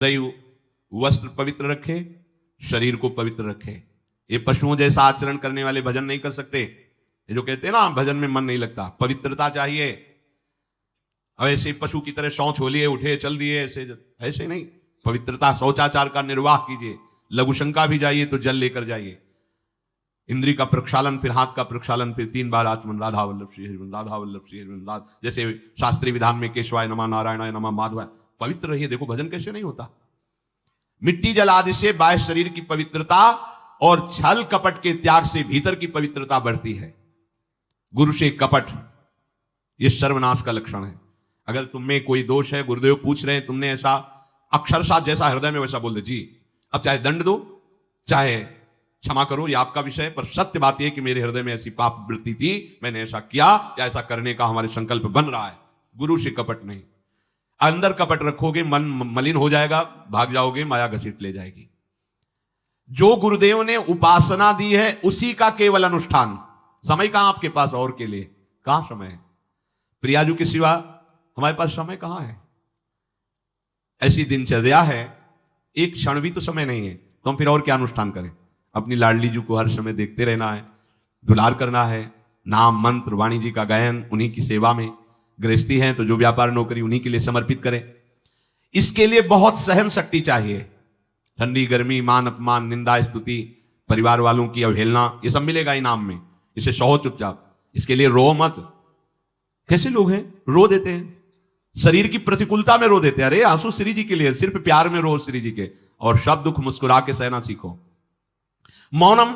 दैव वस्त्र पवित्र रखे, शरीर को पवित्र रखे। ये पशुओं जैसा आचरण करने वाले भजन नहीं कर सकते। ये जो कहते हैं ना भजन में मन नहीं लगता, पवित्रता चाहिए। ऐसे पशु की तरह शौच हो लिए, उठे चल दिए, ऐसे नहीं। पवित्रता, शौचाचार का निर्वाह कीजिए। लघुशंका भी जाइए तो जल लेकर जाइए। इंद्री का प्रक्षालन, फिर हाथ का प्रक्षालन, फिर 3 बार आचमन, राधा वल्लभ श्री हरिवंश, राधा वल्लभ श्री हरिवंश, जैसे शास्त्रीय विधान में केशवाय नमः, नारायणाय नमः, माधवाय। पवित्र रहिए। देखो भजन कैसे नहीं होता। मिट्टी जल आदि से बाह्य शरीर की पवित्रता और छल कपट के त्याग से भीतर की पवित्रता बढ़ती है। गुरु से कपट, यह सर्वनाश का लक्षण है। अगर तुम में कोई दोष है, गुरुदेव पूछ रहे हैं, तुमने ऐसा अक्षरशः जैसा हृदय में वैसा बोल दे, जी अब चाहे दंड दो, चाहे क्षमा करो, ये आपका विषय है, पर सत्य बात यह कि मेरे हृदय में ऐसी पाप वृत्ति थी, मैंने ऐसा किया या ऐसा करने का हमारे संकल्प बन रहा है। गुरु से कपट नहीं। अंदर कपट रखोगे, मन मलिन हो जाएगा, भाग जाओगे, माया घसीट ले जाएगी। जो गुरुदेव ने उपासना दी है उसी का केवल अनुष्ठान। समय कहां आपके पास और के लिए? कहां समय है? प्रियाजू के सिवा हमारे पास समय कहां है? ऐसी दिनचर्या है, एक क्षण भी तो समय नहीं है, तो हम फिर और क्या अनुष्ठान करें? अपनी लाडली जी को हर समय देखते रहना है, दुलार करना है, नाम मंत्र वाणी जी का गायन, उन्हीं की सेवा में। गृहस्थी हैं तो जो व्यापार नौकरी उन्हीं के लिए समर्पित करें। इसके लिए बहुत सहन शक्ति चाहिए। ठंडी गर्मी, मान अपमान, निंदा स्तुति, परिवार वालों की अवहेलना, ये सब मिलेगा इनाम में। इसे सहो चुपचाप। इसके लिए रो मत। कैसे लोग हैं, रो देते हैं, शरीर की प्रतिकूलता में रो देते हैं। अरे आंसू श्री जी के लिए, सिर्फ प्यार में रो श्री जी के, और सब दुख मुस्कुरा के सहना सीखो। मौनम,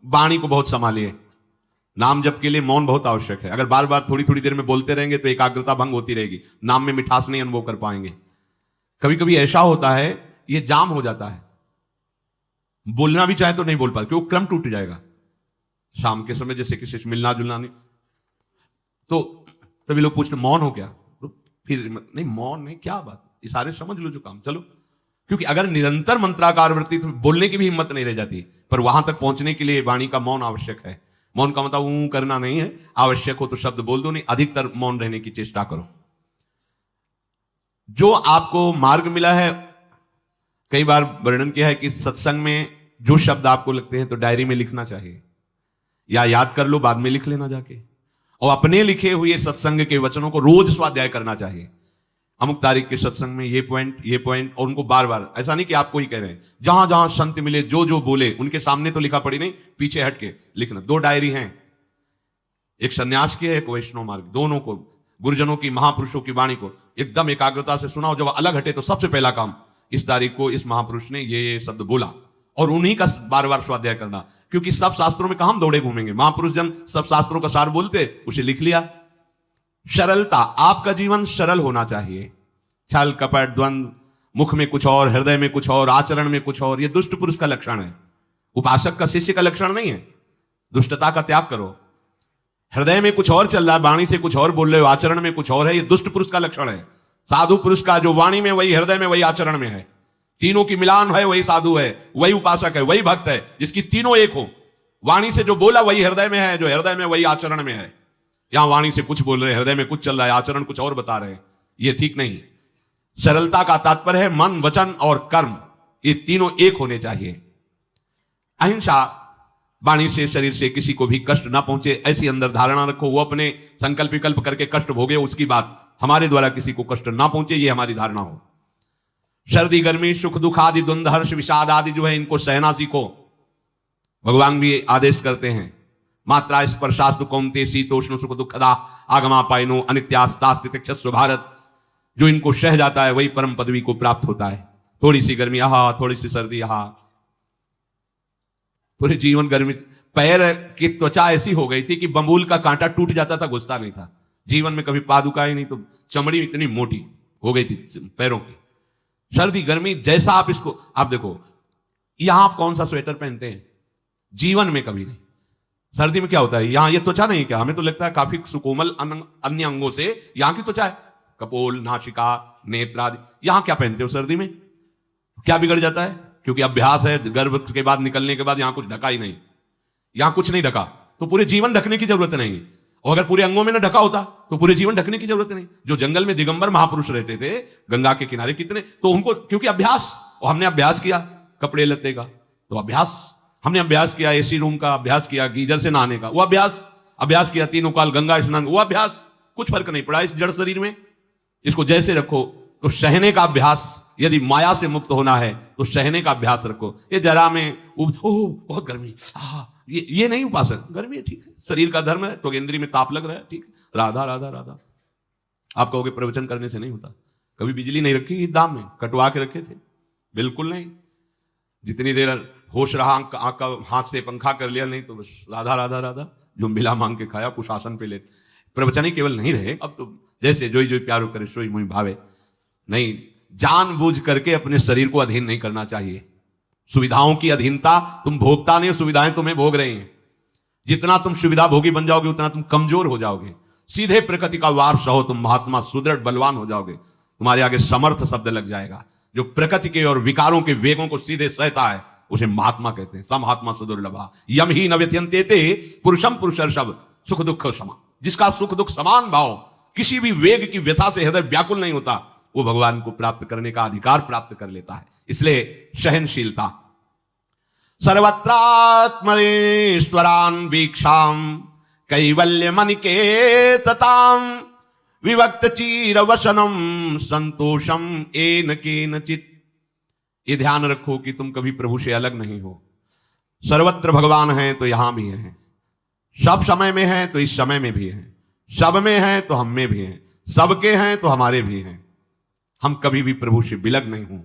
वाणी को बहुत संभालिए। नाम जप के लिए मौन बहुत आवश्यक है। अगर बार बार थोड़ी थोड़ी देर में बोलते रहेंगे तो एकाग्रता भंग होती रहेगी, नाम में मिठास नहीं अनुभव कर पाएंगे। कभी कभी ऐसा होता है, ये जाम हो जाता है, बोलना भी चाहे तो नहीं बोल पाते, क्योंकि क्रम टूट जाएगा। शाम के समय जैसे किसी से मिलना जुलना नहीं, तो तभी लोग पूछते मौन हो क्या? तो फिर नहीं, मौन नहीं, क्या बात, इशारे समझ लो जो काम, चलो। क्योंकि अगर निरंतर मंत्राकार वृत्ति, तो बोलने की भी हिम्मत नहीं रह जाती। पर वहां तक पहुंचने के लिए वाणी का मौन आवश्यक है। मौन का मतलब ऊं करना नहीं है, आवश्यक हो तो शब्द बोल दो, नहीं अधिकतर मौन रहने की चेष्टा करो। जो आपको मार्ग मिला है, कई बार वर्णन किया है कि सत्संग में जो शब्द आपको लगते हैं तो डायरी में लिखना चाहिए, या याद कर लो, बाद में लिख लेना जाके। और अपने लिखे हुए सत्संग के वचनों को रोज स्वाध्याय करना चाहिए। अमुक तारीख के सत्संग में ये पॉइंट, और उनको बार बार, ऐसा नहीं कि आपको ही कह रहे हैं, जहां जहां संत मिले, जो जो बोले, उनके सामने तो लिखा पड़ी नहीं, पीछे हट के लिखना। 2 डायरी हैं, एक सन्यास की है, एक वैष्णव मार्ग। दोनों को, गुरुजनों की, महापुरुषों की वाणी को एकदम एकाग्रता से सुनाओ। जब अलग हटे तो सबसे पहला काम, इस तारीख को इस महापुरुष ने ये शब्द बोला, और उन्हीं का बार बार स्वाध्याय करना। क्योंकि सब शास्त्रों में कहां दौड़े घूमेंगे, महापुरुष जन सब शास्त्रों का सार बोलते, उसे लिख लिया। सरलता, आपका जीवन सरल होना चाहिए। छल कपट द्वंद, मुख में कुछ और, हृदय में कुछ और, आचरण में कुछ और, यह दुष्ट पुरुष का लक्षण है। उपासक का, शिष्य का लक्षण नहीं है। दुष्टता का त्याग करो। हृदय में कुछ और चल रहा है, वाणी से कुछ और बोल रहे हो, आचरण में कुछ और है, यह दुष्ट पुरुष का लक्षण है। साधु पुरुष का जो वाणी में वही, हृदय में वही, आचरण में है, तीनों की मिलान है, वही साधु है, वही उपासक है, वही भक्त है, जिसकी तीनों एक हो। वाणी से जो बोला वही हृदय में है, जो हृदय में वही आचरण में है। यहां वाणी से कुछ बोल रहे हैं, हृदय में कुछ चल रहा है, आचरण कुछ और बता रहे हैं, यह ठीक नहीं। सरलता का तात्पर्य है मन, वचन और कर्म, ये तीनों एक होने चाहिए। अहिंसा, वाणी से, शरीर से किसी को भी कष्ट ना पहुंचे, ऐसी अंदर धारणा रखो। वो अपने संकल्प विकल्प करके कष्ट भोगे, उसकी बात, हमारे द्वारा किसी को कष्ट ना पहुंचे, ये हमारी धारणा हो। सर्दी गर्मी, सुख दुख आदि, द्वंद्व हर्ष विषाद आदि जो है, इनको सहना सीखो। भगवान भी आदेश करते हैं, मात्रा स्पर्शास्तु कौन्तेय शीतोष्ण सुख दुखदा आगमापायनो अनित्यास्तास्तितिक्षस्व भारत। जो इनको सह जाता है वही परम पदवी को प्राप्त होता है। थोड़ी सी गर्मी आहा, थोड़ी सी सर्दी आहा, पूरे जीवन गर्मी। पैर की त्वचा ऐसी हो गई थी कि बंबूल का कांटा टूट जाता था, घुसता नहीं था। जीवन में कभी पादुका ही नहीं, तो चमड़ी इतनी मोटी हो गई थी पैरों की। सर्दी गर्मी जैसा आप इसको, आप देखो यहां आप कौन सा स्वेटर पहनते हैं, जीवन में कभी नहीं। सर्दी में क्या होता है, यहां ये त्वचा नहीं, क्या हमें तो लगता है काफी सुकोमल अन्य अंगों से यहां की त्वचा है, कपोल, नासिका, नेत्र आदि। यहां क्या पहनते हो सर्दी में, क्या बिगड़ जाता है? क्योंकि अभ्यास है, गर्भ के बाद निकलने के बाद यहां कुछ ढका ही नहीं, यहां कुछ नहीं ढका, तो पूरे जीवन ढकने की जरूरत नहीं। और अगर पूरे अंगों में ना ढका होता तो पूरे जीवन ढकने की जरूरत नहीं। जो जंगल में दिगंबर महापुरुष रहते थे गंगा के किनारे, कितने, तो उनको क्योंकि अभ्यास, और हमने अभ्यास किया कपड़े लत्ते का, तो अभ्यास, हमने अभ्यास किया एसी रूम का, अभ्यास किया गीजर से नहाने का, वो अभ्यास किया 3 काल गंगा स्नान, वो अभ्यास, कुछ फर्क नहीं पड़ा इस जड़ शरीर में। इसको जैसे रखो। तो सहने का अभ्यास, यदि माया से मुक्त होना है तो सहने का अभ्यास रखो। ये जरा में ओह बहुत गर्मी, ये नहीं उपासक, गर्मी है ठीक है, शरीर का धर्म है, तो इंद्री में ताप लग रहा है ठीक है, राधा राधा राधा। आप कहोगे प्रवचन करने से नहीं होता। कभी बिजली नहीं रखी दाम में, कटवा के रखे थे? बिल्कुल नहीं। जितनी देर होश रहा आंख का हाथ से पंखा कर लिया, नहीं तो बस राधा राधा राधा, जो मिला मांग के खाया, कुछ आसन पे लेट। प्रवचन ही केवल नहीं रहे, अब तो जैसे जोई जोई प्यारो करे सोई मोहि भावे। नहीं, जानबूझ करके अपने शरीर को अधीन नहीं करना चाहिए। सुविधाओं की अधीनता, तुम भोगता नहीं, सुविधाएं तुम्हें भोग रही हैं। जितना तुम सुविधा भोगी बन जाओगे उतना तुम कमजोर हो जाओगे। सीधे प्रकृति का वार सहो, तुम महात्मा सुदृढ़ बलवान हो जाओगे। तुम्हारे आगे समर्थ शब्द लग जाएगा। जो प्रकृति के और विकारों के वेगों को सीधे सहता है उसे महात्मा कहते हैं। समहात्मा सुदुर्लभा यम ही न व्यत्यन्तेते पुरुषम पुरुषर्षभ सुख दुख समा। जिसका सुख दुख समान भाव, किसी भी वेग की व्यथा से हृदय व्याकुल नहीं होता, वो भगवान को प्राप्त करने का अधिकार प्राप्त कर लेता है। इसलिए सहनशीलता। सर्वत्रात्मनेश्वरान वीक्षाम कैवल्य मनिकेतताम विभक्त चीर वसनम संतोषम एन केनचित। ये ध्यान रखो कि तुम कभी प्रभु से अलग नहीं हो। सर्वत्र भगवान है तो यहां भी है, सब समय में है तो इस समय में भी है, सब में है तो हम में भी है, सबके हैं तो हमारे भी हैं। हम कभी भी प्रभु से बिलग नहीं हूं।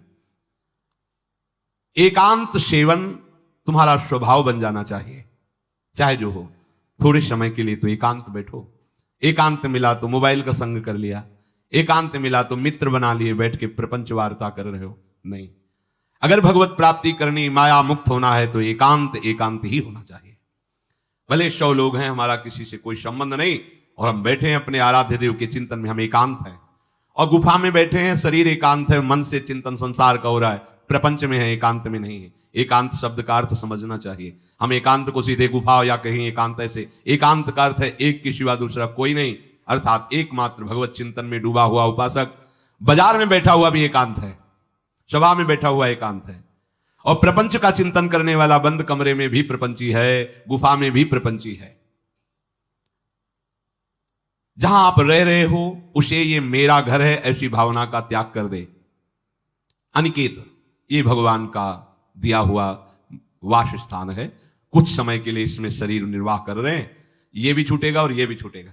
एकांत सेवन तुम्हारा स्वभाव बन जाना चाहिए, चाहे जो हो। थोड़े समय के लिए तो एकांत बैठो। एकांत मिला तो मोबाइल का संग कर लिया, एकांत मिला तो मित्र बना लिए, बैठ के प्रपंच वार्ता कर रहे हो, नहीं। अगर भगवत प्राप्ति करनी, माया मुक्त होना है तो एकांत एकांत ही होना चाहिए। भले 100 लोग हैं, हमारा किसी से कोई संबंध नहीं, और हम बैठे हैं अपने आराध्य देव के चिंतन में, हम एकांत हैं। और गुफा में बैठे हैं, शरीर एकांत है, मन से चिंतन संसार का हो रहा है, प्रपंच में है, एकांत में नहीं है। एकांत शब्द का अर्थ समझना चाहिए। हम एकांत को सीधे गुफा या कहीं एकांत, ऐसे एकांत का अर्थ है एक के सिवा दूसरा कोई नहीं, अर्थात एकमात्र भगवत चिंतन में डूबा हुआ उपासक। बाजार में बैठा हुआ भी एकांत है, सभा में बैठा हुआ एकांत है, और प्रपंच का चिंतन करने वाला बंद कमरे में भी प्रपंची है, गुफा में भी प्रपंची है। जहां आप रह रहे हो उसे ये मेरा घर है ऐसी भावना का त्याग कर दे। अनिकेत, ये भगवान का दिया हुआ वास स्थान है। कुछ समय के लिए इसमें शरीर निर्वाह कर रहे हैं, ये भी छूटेगा और ये भी छूटेगा।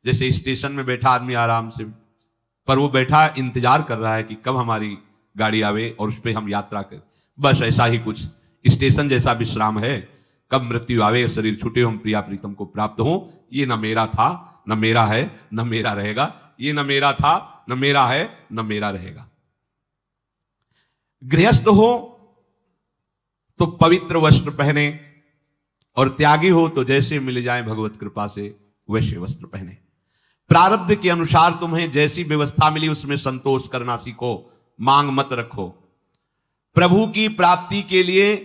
जैसे स्टेशन में बैठा आदमी आराम से, पर वो बैठा इंतजार कर रहा है कि कब हमारी गाड़ी आवे और उस पर हम यात्रा करें। बस ऐसा ही कुछ स्टेशन जैसा विश्राम है। कब मृत्यु आवे, शरीर छूटे, हम प्रिया प्रीतम को प्राप्त हो। ये न मेरा था, न मेरा है, न मेरा रहेगा। ये न मेरा था, न मेरा है, न मेरा रहेगा। गृहस्थ हो तो पवित्र वस्त्र पहने, और त्यागी हो तो जैसे मिल जाए भगवत कृपा से वैसे वस्त्र पहने। प्रारब्ध के अनुसार तुम्हें जैसी व्यवस्था मिली उसमें संतोष करना सीखो, मांग मत रखो। प्रभु की प्राप्ति के लिए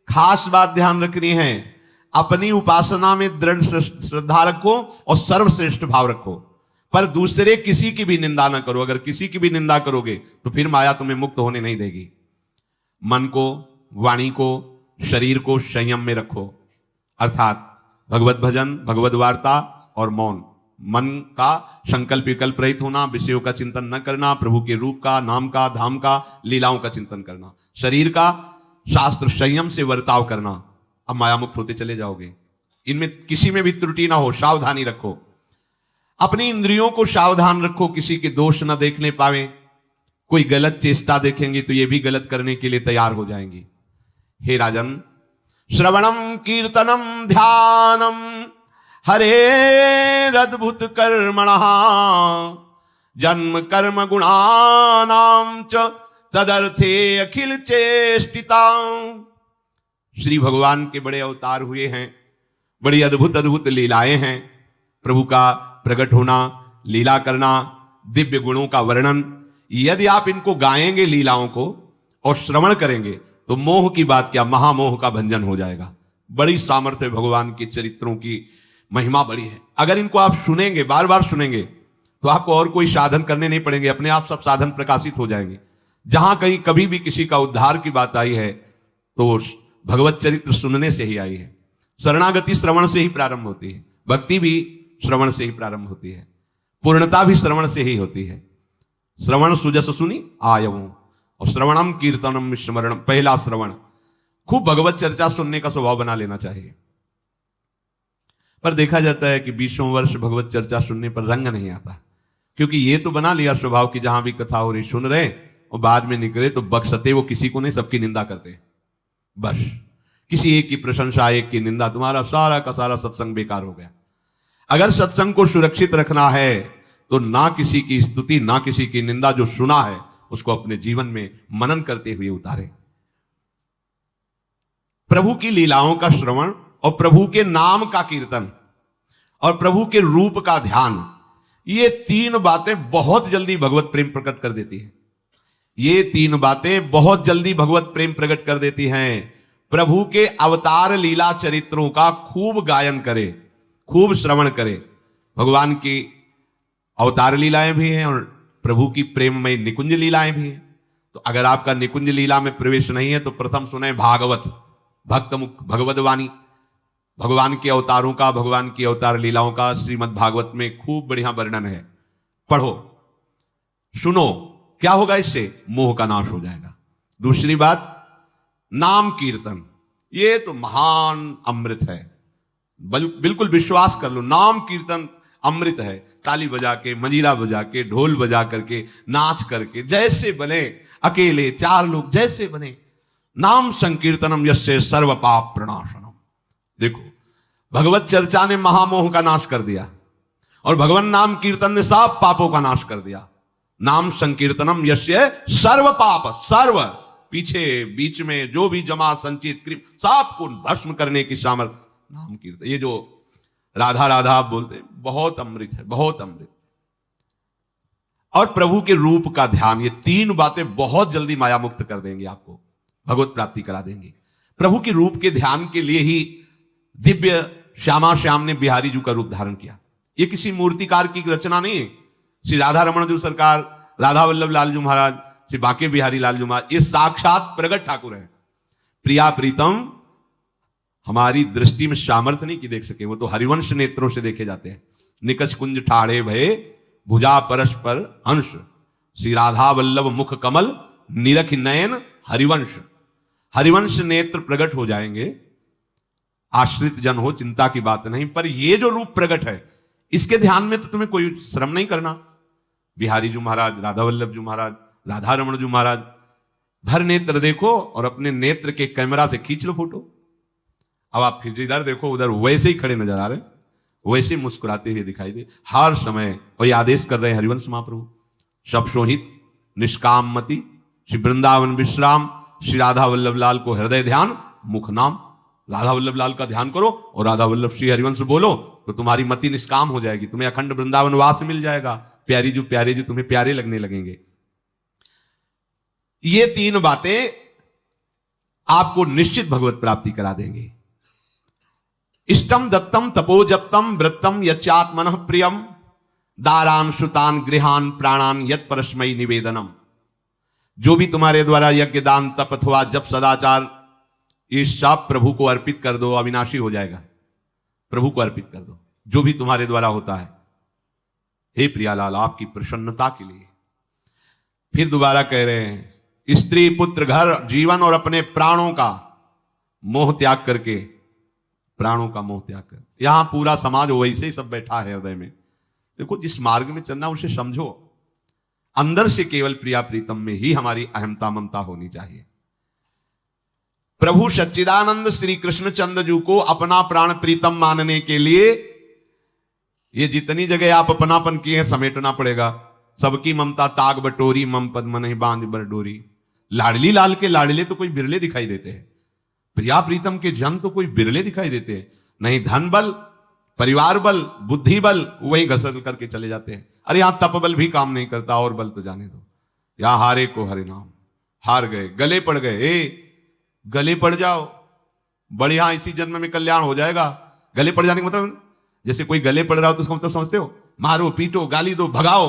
खास बात ध्यान रखनी है, अपनी उपासना में दृढ़ श्रद्धा रखो और सर्वश्रेष्ठ भाव रखो, पर दूसरे किसी की भी निंदा ना करो। अगर किसी की भी निंदा करोगे तो फिर माया तुम्हें मुक्त होने नहीं देगी। मन को, वाणी को, शरीर को संयम में रखो, अर्थात भगवत भजन, भगवत वार्ता और मौन। मन का संकल्प विकल्प रहित होना, विषयों का चिंतन न करना, प्रभु के रूप का, नाम का, धाम का, लीलाओं का चिंतन करना। शरीर का शास्त्र संयम से वर्ताव करना। अब माया मुक्त होते चले जाओगे। इनमें किसी में भी त्रुटि ना हो, सावधानी रखो। अपनी इंद्रियों को सावधान रखो, किसी के दोष न देखने पावे। कोई गलत चेष्टा देखेंगे तो ये भी गलत करने के लिए तैयार हो जाएंगी। हे राजन, श्रवणम कीर्तनम ध्यानम हरेरद्भुत कर्मणः जन्म कर्म गुणानां च तदर्थे अखिल चेष्टिता। श्री भगवान के बड़े अवतार हुए हैं, बड़ी अद्भुत अद्भुत लीलाएं हैं। प्रभु का प्रकट होना, लीला करना, दिव्य गुणों का वर्णन। यदि आप इनको गाएंगे, लीलाओं को, और श्रवण करेंगे तो मोह की बात क्या, महामोह का भंजन हो जाएगा। बड़ी सामर्थ्य भगवान के चरित्रों की महिमा बड़ी है। अगर इनको आप सुनेंगे, बार बार सुनेंगे, तो आपको और कोई साधन करने नहीं पड़ेंगे, अपने आप सब साधन प्रकाशित हो जाएंगे। जहां कहीं कभी भी किसी का उद्धार की बात आई है तो भगवत चरित्र सुनने से ही आई है। शरणागति श्रवण से ही प्रारंभ होती है, भक्ति भी श्रवण से ही प्रारंभ होती है, पूर्णता भी श्रवण से ही होती है। श्रवण सुजस सुनी आयवं, और श्रवणम कीर्तनम स्मरणम, पहला श्रवण। खूब भगवत चर्चा सुनने का स्वभाव बना लेना चाहिए। पर देखा जाता है कि 20 वर्ष भगवत चर्चा सुनने पर रंग नहीं आता, क्योंकि ये तो बना लिया स्वभाव कि जहां भी कथा हो रही सुन रहे, और बाद में निकले तो बख्शते वो किसी को नहीं, सबकी निंदा करते। बस किसी एक की प्रशंसा, एक की निंदा, तुम्हारा सारा का सारा सत्संग बेकार हो गया। अगर सत्संग को सुरक्षित रखना है तो ना किसी की स्तुति, ना किसी की निंदा, जो सुना है उसको अपने जीवन में मनन करते हुए उतारे। प्रभु की लीलाओं का श्रवण और प्रभु के नाम का कीर्तन और प्रभु के रूप का ध्यान, ये 3 बातें बहुत जल्दी भगवत प्रेम प्रकट कर देती है। ये 3 बातें बहुत जल्दी भगवत प्रेम प्रकट कर देती हैं। प्रभु के अवतार लीला चरित्रों का खूब गायन करे, खूब श्रवण करे। भगवान की अवतार लीलाएं भी हैं और प्रभु की प्रेममय निकुंज लीलाएं भी हैं। तो अगर आपका निकुंज लीला में प्रवेश नहीं है तो प्रथम सुने भागवत, भक्त मुख भगवद वाणी, भगवान के अवतारों का, भगवान की अवतार लीलाओं का श्रीमद् भागवत में खूब बढ़िया वर्णन है। पढ़ो, सुनो, क्या होगा इससे? मोह का नाश हो जाएगा। दूसरी बात, नाम कीर्तन, ये तो महान अमृत है। बिल्कुल विश्वास कर लो, नाम कीर्तन अमृत है। ताली बजा के, मंजीरा बजा के, ढोल बजा करके, नाच करके, जैसे बने, अकेले 4 लोग जैसे बने, नाम संकीर्तनम यस्य सर्व पाप प्रणाशनम। देखो, भगवत चर्चा ने महामोह का नाश कर दिया और भगवान नाम कीर्तन ने सब पापों का नाश कर दिया। नाम संकीर्तनम यस्य सर्व पाप, सर्व पीछे बीच में जो भी जमा संचित कृप सबको भस्म करने की सामर्थ्य नाम कीर्तन। ये जो राधा राधा आप बोलते, बहुत अमृत है, बहुत अमृत। और प्रभु के रूप का ध्यान, ये 3 बातें बहुत जल्दी माया मुक्त कर देंगे, आपको भगवत प्राप्ति करा देंगे। प्रभु के रूप के ध्यान के लिए ही दिव्य श्यामा श्याम ने बिहारी जी का रूप धारण किया। ये किसी मूर्तिकार की रचना नहीं है। श्री राधा रमण जी सरकार, राधा वल्लभ लाल जी महाराज, श्री बांके बिहारी लाल जी महाराज, ये साक्षात प्रगट ठाकुर है। प्रिया प्रीतम हमारी दृष्टि में सामर्थ्य नहीं कि देख सके, वो तो हरिवंश नेत्रों से देखे जाते हैं। निकष कुंज ठाड़े भये भुजा परस्पर अंश, श्री राधा वल्लभ मुख कमल निरख नयन हरिवंश। हरिवंश नेत्र प्रकट हो जाएंगे, आश्रित जन हो, चिंता की बात नहीं। पर ये जो रूप प्रकट है, इसके ध्यान में तो तुम्हें कोई श्रम नहीं करना। बिहारी जी महाराज, राधा वल्लभ जी महाराज, राधा रमण जी महाराज, भर नेत्र देखो और अपने नेत्र के कैमरा से खींच लो फोटो। अब आप फिर इधर देखो, उधर वैसे ही खड़े नजर आ रहे, वैसे मुस्कुराते हुए दिखाई दे हर समय। वही आदेश कर रहे हैं हरिवंश महाप्रभु, सब सोहित निष्काम मति, श्री वृंदावन विश्राम, श्री राधा वल्लभ लाल को हृदय ध्यान मुख नाम। राधा वल्लभ लाल का ध्यान करो और राधा वल्लभ श्री हरिवंश बोलो तो तुम्हारी मति निष्काम हो जाएगी, तुम्हें अखंड वृंदावन वास मिल जाएगा। प्यारे जो तुम्हें प्यारे लगने लगेंगे। ये 3 बातें आपको निश्चित भगवत प्राप्ति करा देंगे। इष्टम दत्तम तपोजप्तम वृत्तम यच्चात्मनः प्रियम दारान श्रुतान गृहान प्राणान यत् परस्मै निवेदनम। जो भी तुम्हारे द्वारा यज्ञ दान तप अथवा जप सदाचार, ये सब प्रभु को अर्पित कर दो, अविनाशी हो जाएगा। प्रभु को अर्पित कर दो जो भी तुम्हारे द्वारा होता है। हे प्रियालाल, आपकी प्रसन्नता के लिए। फिर दोबारा कह रहे हैं, स्त्री पुत्र घर जीवन और अपने प्राणों का मोह त्याग करके, प्राणों का मोह त्याग कर। यहां पूरा समाज वैसे ही सब बैठा है हृदय में। देखो, जिस मार्ग में चलना उसे समझो। अंदर से केवल प्रिया प्रीतम में ही हमारी अहमता ममता होनी चाहिए। प्रभु सच्चिदानंद श्री कृष्ण चंद्र जी को अपना प्राण प्रीतम मानने के लिए ये जितनी जगह आप अपनापन किए हैं समेटना पड़ेगा। सबकी ममता ताग बटोरी, मम पद मन बांध बर डोरी। लाडली लाल के लाडले तो कोई बिरले दिखाई देते हैं, प्रिया प्रीतम के जन तो कोई बिरले दिखाई देते हैं। नहीं धन बल, परिवार बल, बुद्धि बल, वही घसर करके चले जाते हैं। अरे यहां तप बल भी काम नहीं करता, और बल तो जाने दो। यहां हारे को हरे नाम, हार गए, गले पड़ गए। गले पड़ जाओ, बढ़िया, इसी जन्म में कल्याण हो जाएगा। गले पड़ जाने का मतलब जैसे कोई गले पड़ रहा हो तो उसका मतलब समझते हो, मारो पीटो गाली दो भगाओ,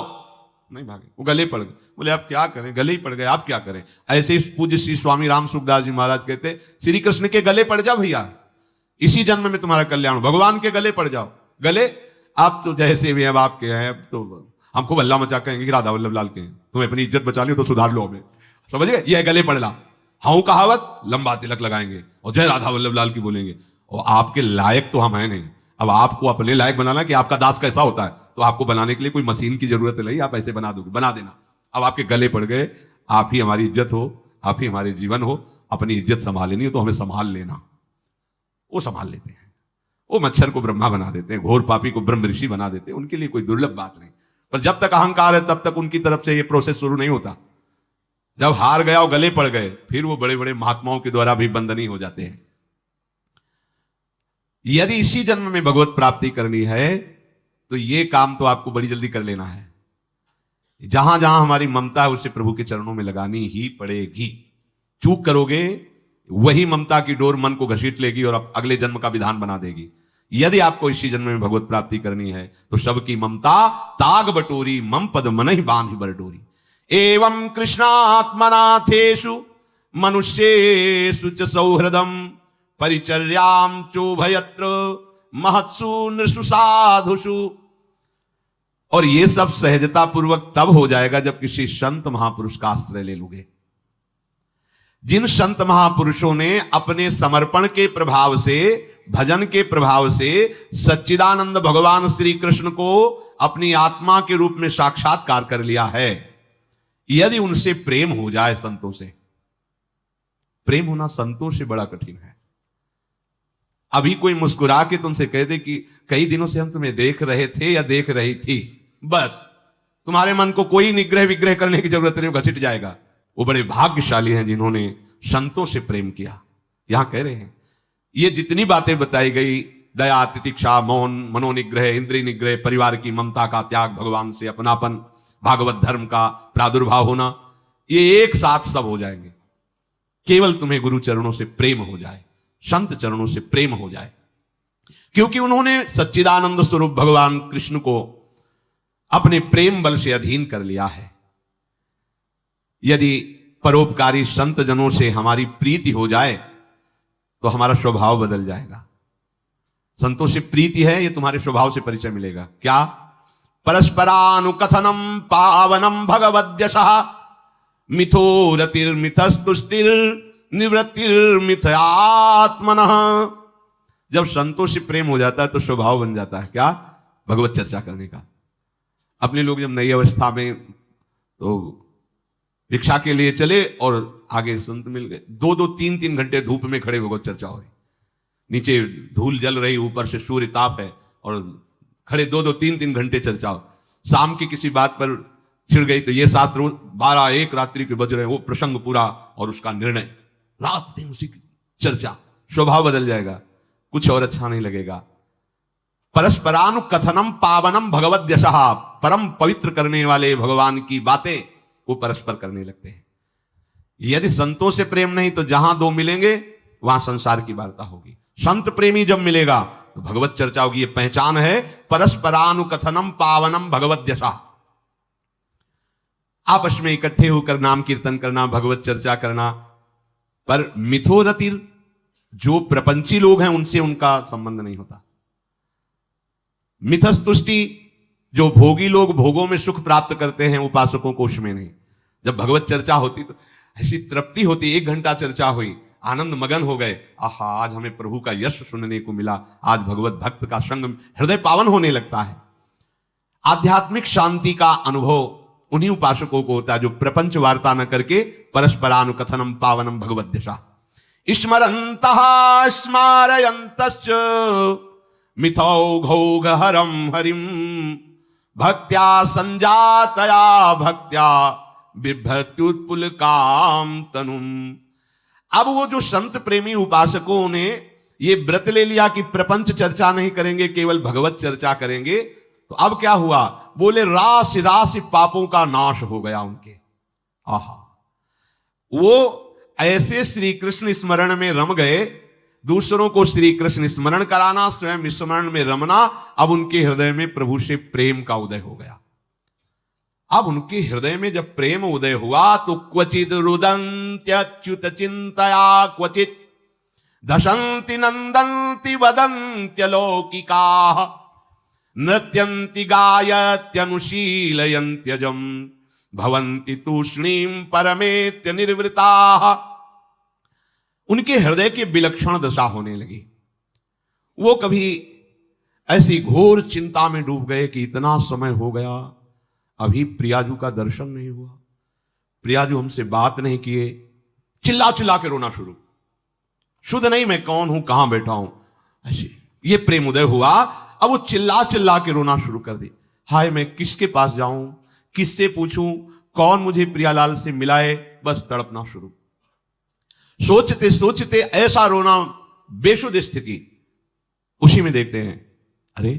नहीं भागे, वो गले पड़ गए, बोले आप क्या करें, गले ही पड़ गए, आप क्या करें। ऐसे ही पूज्य श्री स्वामी राम सुखदास जी महाराज कहते, श्री कृष्ण के गले पड़ जाओ भैया, इसी जन्म में तुम्हारा कल्याण, भगवान के गले पड़ जाओ। गले आप तो जैसे भी अब आपके हैं, अब तो हमको अल्लाह मचा कहेंगे कि राधा वल्लभ लाल के हैं, तुम्हें अपनी इज्जत बचा ली तो सुधार लो हमें, समझ गए, यह गले पड़ना। हाँ कहावत, लंबा तिलक लगाएंगे और जय राधा वल्लभ लाल की बोलेंगे, और आपके लायक तो हम हैं नहीं। अब आपको अपने लायक बनाना कि आपका दास कैसा होता है, तो आपको बनाने के लिए कोई मशीन की जरूरत नहीं, आप ऐसे बना दोगे, बना देना। अब आपके गले पड़ गए, आप ही हमारी इज्जत हो, आप ही हमारे जीवन हो, अपनी इज्जत संभालनी हो तो हमें संभाल लेना। वो संभाल लेते हैं, वो मच्छर को ब्रह्मा बना देते हैं, घोर पापी को ब्रह्म ऋषि बना देते हैं, उनके लिए कोई दुर्लभ बात नहीं। पर जब तक अहंकार है तब तक उनकी तरफ से ये प्रोसेस शुरू नहीं होता। जब हार गया और गले पड़ गए, फिर वो बड़े बड़े महात्माओं के द्वारा भी बंधनी हो जाते हैं। यदि इसी जन्म में भगवत प्राप्ति करनी है तो ये काम तो आपको बड़ी जल्दी कर लेना है। जहां जहां हमारी ममता है उसे प्रभु के चरणों में लगानी ही पड़ेगी। चूक करोगे वही ममता की डोर मन को घसीट लेगी और अगले जन्म का विधान बना देगी। यदि आपको इसी जन्म में भगवत प्राप्ति करनी है तो सबकी ममता ताग बटोरी, मम पद मन ही बांध बरडोरी। एवं कृष्णात्मनाथेषु मनुष्येषु च सौहृदम परिचर्याम चोभयत्र महत्सु नृषु साधुषु। और ये सब सहजता पूर्वक तब हो जाएगा जब किसी संत महापुरुष का आश्रय ले लोगे। जिन संत महापुरुषों ने अपने समर्पण के प्रभाव से, भजन के प्रभाव से सच्चिदानंद भगवान श्री कृष्ण को अपनी आत्मा के रूप में साक्षात्कार कर लिया है, यदि उनसे प्रेम हो जाए, संतों से प्रेम होना संतों से बड़ा कठिन है। अभी कोई मुस्कुरा के तुमसे कह दे कि कई दिनों से हम तुम्हें देख रहे थे या देख रही थी, बस तुम्हारे मन को कोई निग्रह विग्रह करने की जरूरत नहीं, घसीट जाएगा। वो बड़े भाग्यशाली हैं जिन्होंने संतों से प्रेम किया। यहां कह रहे हैं ये जितनी बातें बताई गई, दया, तितिक्षा, मौन, मनोनिग्रह, इंद्रिय निग्रह, परिवार की ममता का त्याग, भगवान से अपनापन, भागवत धर्म का प्रादुर्भाव होना, ये एक साथ सब हो जाएंगे केवल तुम्हें गुरु चरणों से प्रेम हो जाए, संत चरणों से प्रेम हो जाए। क्योंकि उन्होंने सच्चिदानंद स्वरूप भगवान कृष्ण को अपने प्रेम बल से अधीन कर लिया है। यदि परोपकारी संत जनों से हमारी प्रीति हो जाए तो हमारा स्वभाव बदल जाएगा। संतों से प्रीति है, ये तुम्हारे स्वभाव से परिचय मिलेगा। क्या? परस्परानुकथनम पावनम भगवद्यशः मिथो रतिर्मिथस्तुष्टिर निवृत्तिर्मिथयात्मनः। जब संतों से प्रेम हो जाता है तो स्वभाव बन जाता है क्या? भगवत चर्चा करने का। अपने लोग जब नई अवस्था में तो भिक्षा के लिए चले और आगे संत मिल गए, 2-2, 3-3 घंटे धूप में खड़े भगवत चर्चा हुई, नीचे धूल जल रही, ऊपर से सूर्य ताप है और खड़े 2-2, 3-3 घंटे चर्चा हो। शाम की किसी बात पर छिड़ गई तो ये शास्त्र 12-1 रात्रि के बज रहे, वो प्रसंग पूरा और उसका निर्णय, रात दिन उसी की चर्चा। स्वभाव बदल जाएगा, कुछ और अच्छा नहीं लगेगा। परस्परानुकथनम पावनम भगवद्यशः, परम पवित्र करने वाले भगवान की बातें वो परस्पर करने लगते हैं। यदि संतों से प्रेम नहीं तो जहां दो मिलेंगे वहां संसार की वार्ता होगी। संत प्रेमी जब मिलेगा तो भगवत चर्चा होगी। ये पहचान है परस्परानुकथनम पावनम भगवद्यशः। आपस में इकट्ठे होकर नाम कीर्तन करना, भगवत चर्चा करना। पर मिथोरतिर, जो प्रपंची लोग हैं उनसे उनका संबंध नहीं होता। मिथस्तुष्टि, जो भोगी लोग भोगों में सुख प्राप्त करते हैं, उपासकों को उसमें नहीं। जब भगवत चर्चा होती तो ऐसी तृप्ति होती, 1 घंटा चर्चा हुई, आनंद मगन हो गए, आहा आज हमें प्रभु का यश सुनने को मिला, आज भगवत भक्त का संग, हृदय पावन होने लगता है। आध्यात्मिक शांति का अनुभव उन्हीं उपासकों को होता है जो प्रपंच वार्ता न करके परस्परानुकथनम पावनम भगवद्यशः स्मरन्तः स्मारयन्तश्च मिथौघौघहरं हरिं भक्त्या संजातया भक्त्या बिभ्रत्युत्पुलकाम तनुम। अब वो जो संत प्रेमी उपासकों ने ये व्रत ले लिया कि प्रपंच चर्चा नहीं करेंगे, केवल भगवत चर्चा करेंगे, तो अब क्या हुआ? बोले राशि राशि पापों का नाश हो गया उनके। आहा, वो ऐसे श्री कृष्ण स्मरण में रम गए दूसरों को श्री कृष्ण स्मरण कराना, स्वयं स्मरण में रमना। अब उनके हृदय में प्रभु से प्रेम का उदय हो गया। अब उनके हृदय में जब प्रेम उदय हुआ तो क्वचित रुदन्त्यच्युत चिंतया क्वचित दशंति नंदन्ति वदन्त्यलौकिका नृत्यन्ति गायत्यनुशीलयन्त्यजम् भवन्ति तूष्णीं परमेत्य निर्वृता। उनके हृदय की विलक्षण दशा होने लगी। वो कभी ऐसी घोर चिंता में डूब गए कि इतना समय हो गया, अभी प्रियाजू का दर्शन नहीं हुआ, प्रियाजू हमसे बात नहीं किए। चिल्ला चिल्ला के रोना शुरू, शुद्ध नहीं मैं कौन हूं, कहां बैठा हूं, ऐसे ये प्रेम उदय हुआ। अब वो चिल्ला चिल्ला के रोना शुरू कर दी। हाय मैं किसके पास जाऊं, किससे पूछूं, कौन मुझे प्रियालाल से मिलाए, बस तड़पना शुरू। सोचते सोचते ऐसा रोना, बेशुद्ध स्थिति। उसी में देखते हैं अरे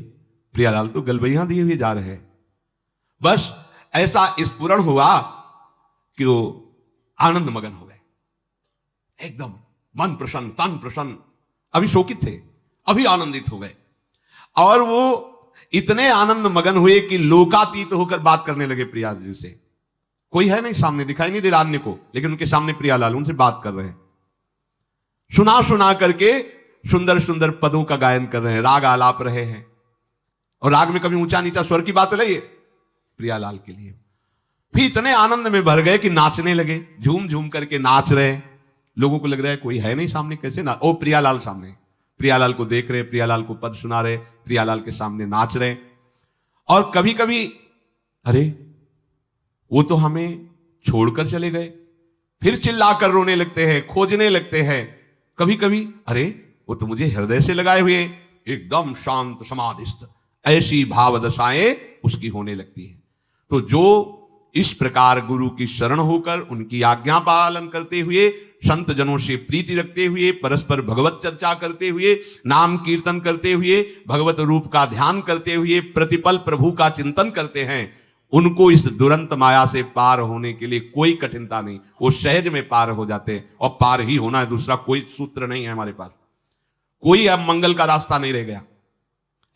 प्रियालाल तो गलबैया दिए हुए जा रहे हैं। बस ऐसा स्फुरण हुआ कि वो आनंद मगन हो गए, एकदम मन प्रसन्न, तन प्रसन्न। अभी शोकित थे, अभी आनंदित हो गए। और वो इतने आनंद मगन हुए कि लोकातीत होकर बात करने लगे प्रियाजी से। कोई है नहीं सामने, दिखाई नहीं दे रहा अन्य को, लेकिन उनके सामने प्रियालाल उनसे बात कर रहे हैं। सुना सुना करके सुंदर सुंदर पदों का गायन कर रहे हैं, राग आलाप रहे हैं। और राग में कभी ऊंचा नीचा स्वर की बात नहीं है प्रियालाल के लिए। फिर इतने आनंद में भर गए कि नाचने लगे, झूम झूम करके नाच रहे। लोगों को लग रहा है कोई है नहीं सामने, कैसे ना, ओ प्रियालाल सामने, प्रियालाल को देख रहे, प्रियालाल को पद सुना रहे, प्रियालाल के सामने नाच रहे। और कभी कभी अरे वो तो हमें छोड़कर चले गए, फिर चिल्लाकर रोने लगते हैं, खोजने लगते हैं। कभी कभी अरे वो तो मुझे हृदय से लगाए हुए, एकदम शांत समाधिस्थ, ऐसी भाव दशाएं उसकी होने लगती है। तो जो इस प्रकार गुरु की शरण होकर उनकी आज्ञा पालन करते हुए, संत जनों से प्रीति रखते हुए, परस्पर भगवत चर्चा करते हुए, नाम कीर्तन करते हुए, भगवत रूप का ध्यान करते हुए, प्रतिपल प्रभु का चिंतन करते हैं, उनको इस दुरंत माया से पार होने के लिए कोई कठिनता नहीं, वो सहज में पार हो जाते हैं। और पार ही होना है, दूसरा कोई सूत्र नहीं है हमारे पास। कोई अब मंगल का रास्ता नहीं रह गया।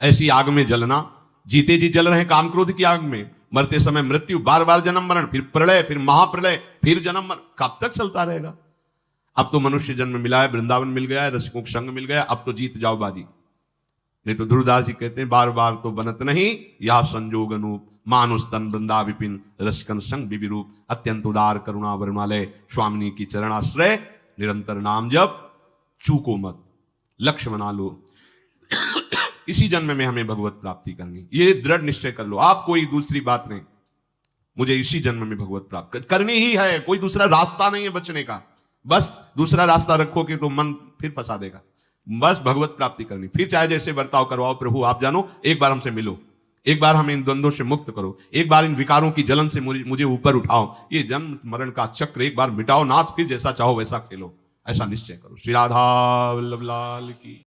ऐसी आग में जलना, जीते जी जल रहे हैं काम क्रोध की आग में, मरते समय मृत्यु, बार बार जन्म मरण, फिर प्रलय, फिर महाप्रलय, फिर जन्म मरण, कब तक चलता रहेगा। अब तो मनुष्य जन्म मिला है, वृंदावन मिल गया है, रसिकों का संग मिल गया, अब तो जीत जाओ बाजी। नहीं तो ध्रुवदास जी कहते हैं बार बार तो बनत नहीं, यह संजोग अनूप, मानुष तन वृंदा विपिन, रसिकन संग विरूप, अत्यंत उदार करुणा वर्मालय, स्वामिनी की चरणाश्रय, निरंतर नाम जप, चूको मत, लक्ष्य बना लो। इसी जन्म में हमें भगवत प्राप्ति करनी, ये दृढ़ निश्चय कर लो आप, कोई दूसरी बात नहीं। मुझे इसी जन्म में भगवत प्राप्त करनी ही है, कोई दूसरा रास्ता नहीं है बचने का। बस दूसरा रास्ता रखोगे तो मन फिर फंसा देगा। बस भगवत प्राप्ति करनी, फिर चाहे जैसे बर्ताव करवाओ, प्रभु आप जानो, एक बार हमसे मिलो, एक बार हमें इन द्वंद्वों से मुक्त करो, एक बार इन विकारों की जलन से मुझे ऊपर उठाओ, ये जन्म मरण का चक्र एक बार मिटाओ नाथ, फिर जैसा चाहो वैसा खेलो, ऐसा निश्चय करो। श्री राधा वल्लभ लाल की।